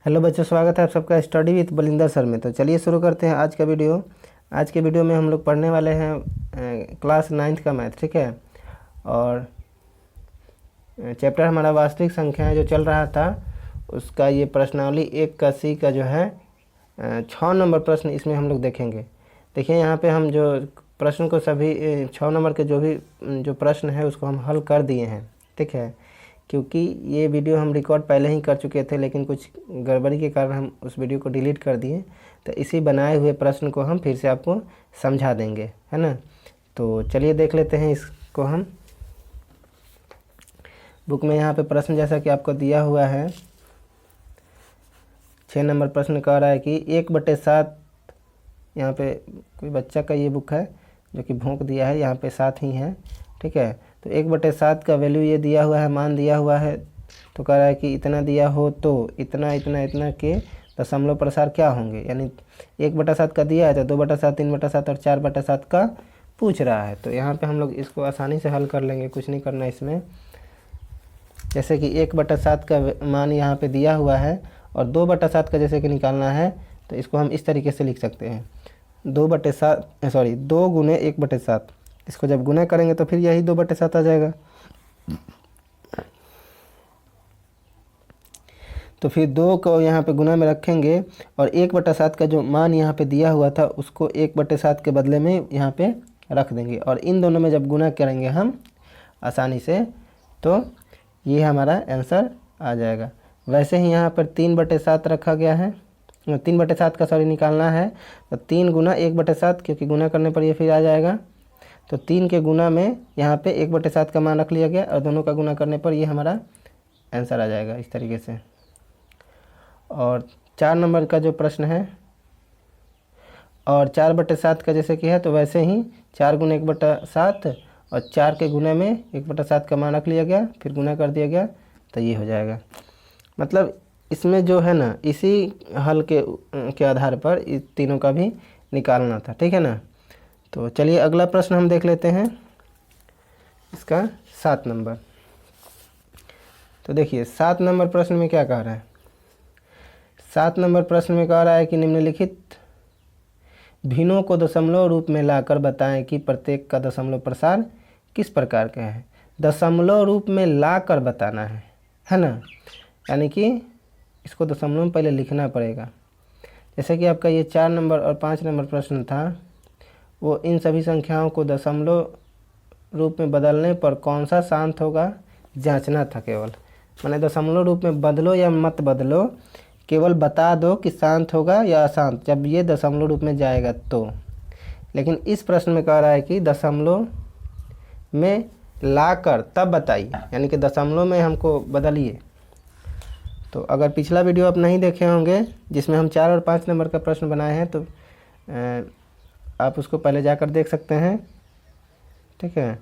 Hello बच्चों, स्वागत है आप सबका स्टडी विद बलिंदर सर में। तो चलिए शुरू करते हैं आज का वीडियो। आज के वीडियो में हम लोग पढ़ने वाले हैं क्लास 9th का मैथ, ठीक है। और चैप्टर हमारा वास्तविक संख्याएं जो चल रहा था उसका ये प्रश्नावली 1 का सी का जो है 6 नंबर प्रश्न इसमें हम लोग देखेंगे। देखिए यहाँ पे हम जो प्रश्न को सभी 6 नंबर के जो प्रश्न है उसको हम हल कर दिए हैं, ठीक है। क्योंकि ये वीडियो हम रिकॉर्ड पहले ही कर चुके थे, लेकिन कुछ गड़बड़ी के कारण हम उस वीडियो को डिलीट कर दिए। तो इसी बनाए हुए प्रश्न को हम फिर से आपको समझा देंगे, है ना। तो चलिए देख लेते हैं इसको हम। बुक में यहाँ पे प्रश्न जैसा कि आपको दिया हुआ है, 6 नंबर प्रश्न कह रहा है कि 1/7। यहाँ पे कोई बच्चा का ये बुक है जो कि भोंक दिया है, यहाँ पे 7 ही है, ठीक है। तो 1/7 का वैल्यू ये दिया हुआ है, मान दिया हुआ है। तो कह रहा है कि इतना दिया हो तो इतना इतना इतना के दशमलव प्रसार क्या होंगे। यानी 1/7 का दिया है तो 2/7, 3/7 और 4/7 का पूछ रहा है। तो यहाँ पे हम लोग इसको आसानी से हल कर लेंगे, कुछ नहीं करना इसमें। जैसे कि 1/7 का मान यहाँ पे दिया हुआ है और 2/7 का जैसे कि निकालना है, तो इसको हम इस तरीके से लिख सकते हैं 2 गुने 1/7। इसको जब गुना करेंगे तो फिर यही 2/7 आ जाएगा। तो फिर 2 को यहाँ पे गुना में रखेंगे और 1/7 का जो मान यहाँ पे दिया हुआ था उसको 1/7 के बदले में यहाँ पे रख देंगे। और इन दोनों में जब गुना करेंगे हम आसानी से, तो ये हमारा आंसर आ जाएगा। वैसे ही यहाँ पर 3/7 रखा गया है, 3/7 का निकालना है। तो 3 गुना 1/7, क्योंकि गुना करने पर ये फिर आ जाएगा। तो 3 के गुना में यहाँ पे 1/7 का मान रख लिया गया और दोनों का गुना करने पर ये हमारा आंसर आ जाएगा इस तरीके से। और 4 नंबर का जो प्रश्न है, और 4/7 का जैसे कि है, तो वैसे ही 4 गुना 1/7 और 4 के गुना में 1/7 का मान रख लिया गया, फिर गुना कर दिया गया, तो ये हो जाएगा। मतलब इसमें जो है ना, इसी हल के आधार पर इस तीनों का भी निकालना था, ठीक है ना। तो चलिए अगला प्रश्न हम देख लेते हैं, इसका 7 नंबर। तो देखिए 7 नंबर प्रश्न में क्या कह रहा है। 7 नंबर प्रश्न में कह रहा है कि निम्नलिखित भिन्नों को दशमलव रूप में लाकर बताएं कि प्रत्येक का दशमलव प्रसार किस प्रकार का है। दशमलव रूप में लाकर बताना है ना। यानी कि इसको दशमलव में पहले लिखना पड़ेगा। जैसे कि आपका ये 4 नंबर और 5 नंबर प्रश्न था, वो इन सभी संख्याओं को दशमलव रूप में बदलने पर कौन सा शांत होगा जांचना था केवल। माने दशमलव रूप में बदलो या मत बदलो, केवल बता दो कि शांत होगा या अशांत जब ये दशमलव रूप में जाएगा तो। लेकिन इस प्रश्न में कह रहा है कि दशमलव में लाकर तब बताइए, यानी कि दशमलव में हमको बदलिए। तो अगर पिछला वीडियो आप नहीं देखे होंगे जिसमें हम 4 और 5 नंबर का प्रश्न बनाए हैं, तो आप उसको पहले जाकर देख सकते हैं, ठीक है।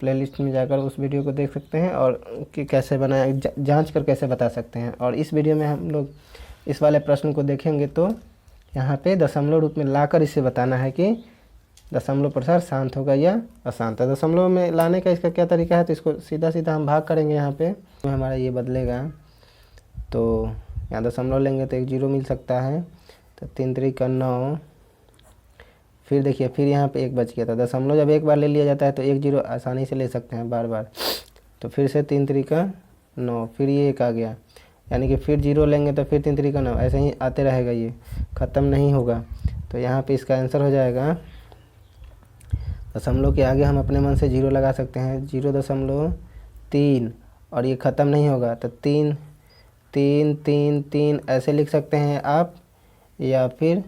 प्लेलिस्ट में जाकर उस वीडियो को देख सकते हैं और कि कैसे बनाए जांच कर कैसे बता सकते हैं। और इस वीडियो में हम लोग इस वाले प्रश्न को देखेंगे, तो यहाँ पे दशमलव रूप में लाकर इसे बताना है कि दशमलव प्रसार शांत होगा या अशांत। दशमलव में लाने का इसका क्या तरीका है, तो इसको सीधा सीधा हम भाग करेंगे। यहाँ पे तो हमारा ये बदलेगा, तो यहाँ दशमलव लेंगे तो 1 0 मिल सकता है। तो 3 3 का 9, फिर देखिए फिर यहाँ पे 1 बच गया था। दशमलव जब एक बार ले लिया जाता है तो 1 0 आसानी से ले सकते हैं बार बार। तो फिर से 3 3 का 9, फिर ये 1 आ गया, यानी कि फिर 0 लेंगे तो फिर 3 3 का 9, ऐसे ही आते रहेगा, ये ख़त्म नहीं होगा। तो यहाँ पे इसका आंसर हो जाएगा, दशमलव के आगे हम अपने मन से 0 लगा सकते हैं, 0.3, और ये ख़त्म नहीं होगा तो 3 3 3 3 ऐसे लिख सकते हैं आप, या फिर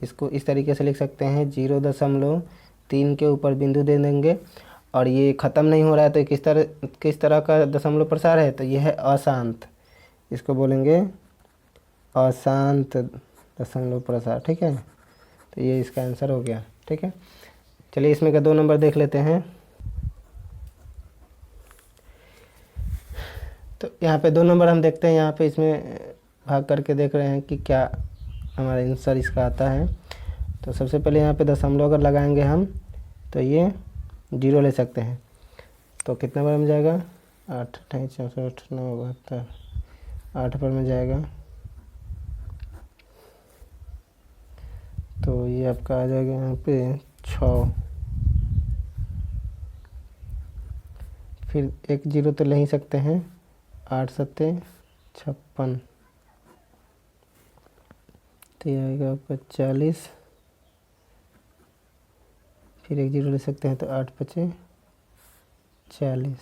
इसको इस तरीके से लिख सकते हैं 0.3 के ऊपर बिंदु दे देंगे। और ये ख़त्म नहीं हो रहा है तो किस तरह का दशमलव प्रसार है, तो ये है अशांत। इसको बोलेंगे अशांत दशमलव प्रसार, ठीक है। तो ये इसका आंसर हो गया, ठीक है। चलिए इसमें का 2 नंबर देख लेते हैं। तो यहाँ पे 2 नंबर हम देखते हैं, यहाँ पे इसमें भाग करके देख रहे हैं कि क्या हमारा आंसर इसका आता है। तो सबसे पहले यहाँ पे दशमलव अगर लगाएंगे हम, तो ये 0 ले सकते हैं। तो कितना बार में जाएगा, 8 28 64 9 72, 8 पर में जाएगा ये आपका आ जाएगा यहाँ पे 6। फिर एक जीरो तो ले ही सकते हैं, 8 सत्ते 56, तो ये आएगा आपका 40। फिर एक जीरो ले सकते हैं तो 8 पचे 40,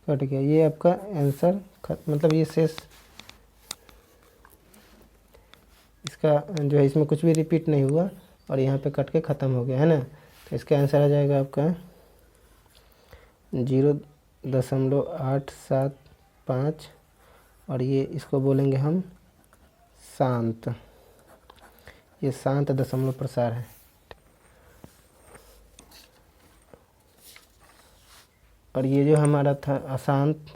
कट गया। ये आपका आंसर मतलब ये शेष इसका जो है, इसमें कुछ भी रिपीट नहीं हुआ और यहाँ पे कट के ख़त्म हो गया है ना। तो इसका आंसर आ जाएगा आपका 0.875 और ये इसको बोलेंगे हम शांत। ये शांत दशमलव प्रसार है। और ये जो हमारा था अशांत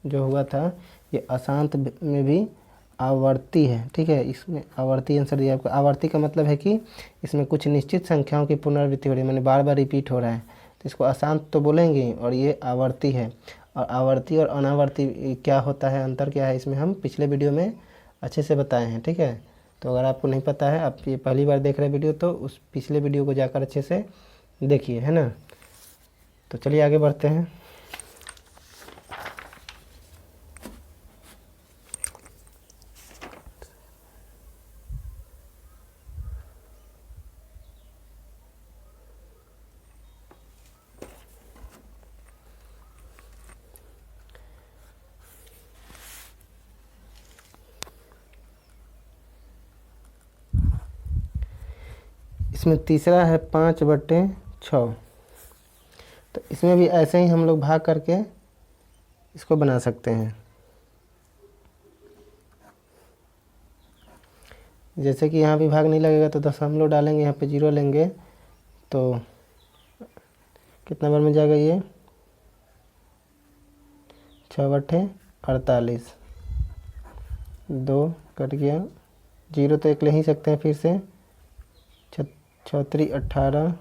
जो हुआ था, ये अशांत में भी आवर्ती है, ठीक है। इसमें आवर्ती आंसर दिया आपको। आवर्ती का मतलब है कि इसमें कुछ निश्चित संख्याओं की पुनरावृत्ति हो रही है, मैंने बार बार रिपीट हो रहा है, तो इसको अशांत तो बोलेंगे। और ये आवर्ती है। और आवर्ती और अनावर्ती क्या होता है, अंतर क्या है, इसमें हम पिछले वीडियो में अच्छे से बताए हैं, ठीक है। तो अगर आपको नहीं पता है, आप ये पहली बार देख रहे हैं वीडियो, तो उस पिछले वीडियो को जाकर अच्छे से देखिए, है ना। तो चलिए आगे बढ़ते हैं। इसमें तीसरा है 5/6। तो इसमें भी ऐसे ही हम लोग भाग करके इसको बना सकते हैं। जैसे कि यहाँ भी भाग नहीं लगेगा तो दशमलव डालेंगे, यहाँ पे 0 लेंगे तो कितना बार में जाएगा ये 6/48, 2 कट गया। 0 तो एक ले ही सकते हैं, फिर से 6×3 18,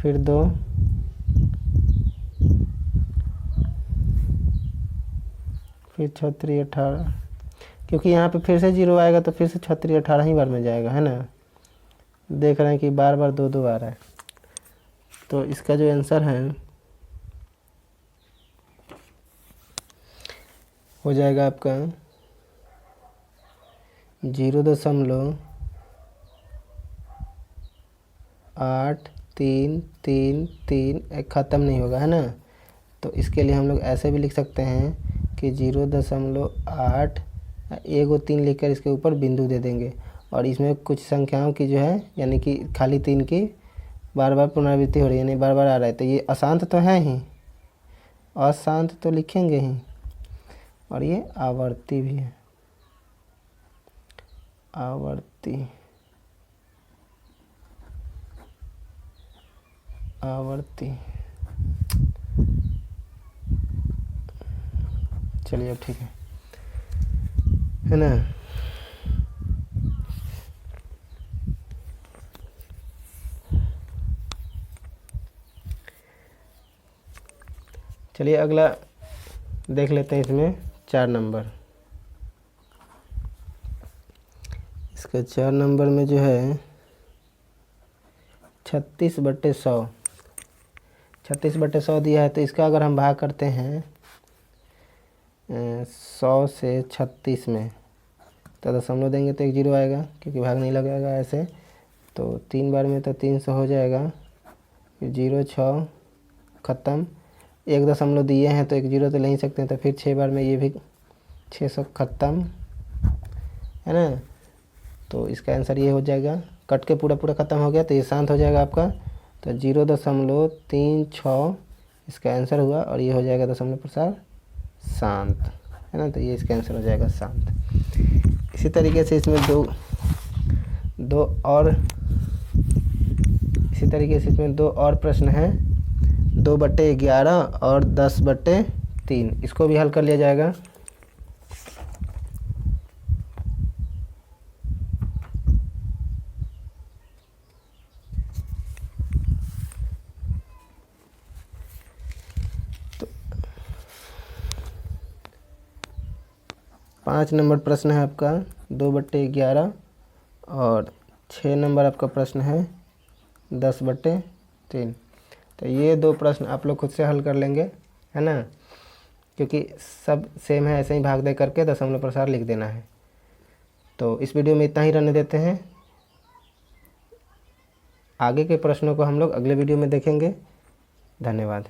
फिर 2, फिर 6×3 18, क्योंकि यहाँ पे फिर से 0 आएगा तो फिर से 6×3 18 ही बार में जाएगा, है ना। देख रहे हैं कि बार बार 2 2 आ रहा है। तो इसका जो आंसर है हो जाएगा आपका 0.8333, एक ख़त्म नहीं होगा, है ना। तो इसके लिए हम लोग ऐसे भी लिख सकते हैं कि 0.8 1 और 3 लिखकर इसके ऊपर बिंदु दे देंगे। और इसमें कुछ संख्याओं की जो है, यानी कि खाली 3 की बार बार पुनरावृत्ति हो रही है, यानी बार बार आ रहा है, तो ये अशांत तो है ही, अशांत तो लिखेंगे ही। और ये आवर्ती भी है, आवर्ती, आवर्ती। चलिए अब ठीक है ना। चलिए अगला देख लेते हैं। इसमें 4 नंबर, इसका 4 नंबर में जो है 36/100, 36/100 दिया है। तो इसका अगर हम भाग करते हैं 100 से 36 में, तो दशमलव देंगे तो एक 0 आएगा, क्योंकि भाग नहीं लगेगा ऐसे। तो 3 बार में तो 300 हो जाएगा, फिर 0 6 ख़त्म। एक दशमलव दिए हैं तो एक 0 तो ले ही सकते हैं, तो फिर 6 बार में ये भी 600 ख़त्म, है ना। तो इसका आंसर ये हो जाएगा, कट के पूरा पूरा ख़त्म हो गया, तो ये शांत हो जाएगा आपका। तो 0.36 इसका आंसर हुआ, और ये हो जाएगा दशमलव प्रसार शांत, है ना। तो ये इसका आंसर हो जाएगा शांत। इसी तरीके से इसमें दो और प्रश्न हैं, 2/11 और 10/3। इसको भी हल कर लिया जाएगा। तो 5 नंबर प्रश्न है आपका 2/11 और 6 नंबर आपका प्रश्न है 10/3। तो ये 2 प्रश्न आप लोग खुद से हल कर लेंगे, है ना, क्योंकि सब सेम है, ऐसे ही भाग दे करके दशमलव प्रसार लिख देना है। तो इस वीडियो में इतना ही रहने देते हैं, आगे के प्रश्नों को हम लोग अगले वीडियो में देखेंगे। धन्यवाद।